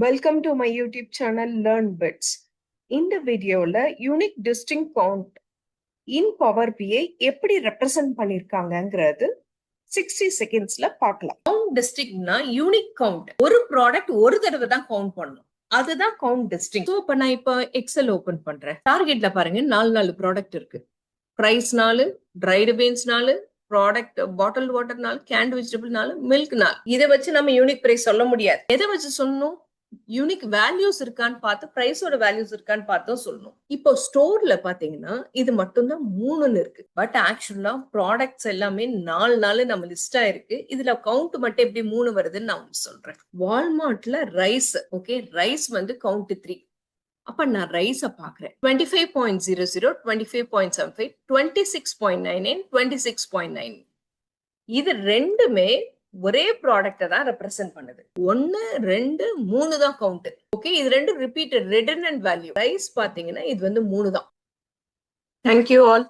Welcome to my YouTube channel learn bits. இந்த வீடியோவில் unique distinct count in Power BI எப்படி represent பண்ணியிருக்காங்கங்கிறது 60 செகண்ட்ஸ்ல பார்க்கலாம். கவுண்ட் டிஸ்டிங்னா யூனிக் கவுண்ட். ஒரு ப்ராடக்ட் ஒரு தடவை தான் கவுண்ட் பண்ணணும், அதுதான் கவுண்ட் டிஸ்டிங். ஸோ இப்போ நான் இப்போ எக்ஸல் ஓபன் பண்றேன். டார்கெட்ல பாருங்க, 4 ப்ராடக்ட் இருக்கு. Price 4, dried beans 4, product bottle water 4, canned vegetable 4, milk 4. இதை வச்சு நம்ம யூனிக் பிரைஸ் சொல்ல முடியாது. எதை வச்சு சொல்லணும்? யூனிக் வேல்யூஸ் இருக்கான்னு பார்த்து, பிரைஸோட வேல்யூஸ் இருக்கான்னு பார்த்தும் சொல்லணும். இப்போ ஸ்டோர்ல பாத்தீங்கன்னா இது மட்டும் தான் 3 இருக்கு. பட் ஆக்சுவலா ப்ராடக்ட்ஸ் எல்லாமே 4 நம்ம லிஸ்டா இருக்கு. இதுல கவுண்ட் மட்டும் எப்படி 3 வருதுன்னு நான் சொல்றேன். வால்மார்ட்ல ரைஸ், ஓகே, ரைஸ் வந்து கவுண்ட் 3. அப்ப நான் ரைஸ பாக்குறேன். 25.00, 25.75, 26.99, 26.9. இது ரெண்டுமே ஒரே ப்ராடக்ட தான் ரெப்ரசென்ட் பண்ணுது. 1, 2, 3 தான் கவுண்ட். ஓகே, இது ரெண்டும் ரிப்பீட்டட் ரிடண்டன்ட் வேல்யூ. ரைஸ் பாத்தீங்கன்னா இது வந்து 3 தான். Thank you all.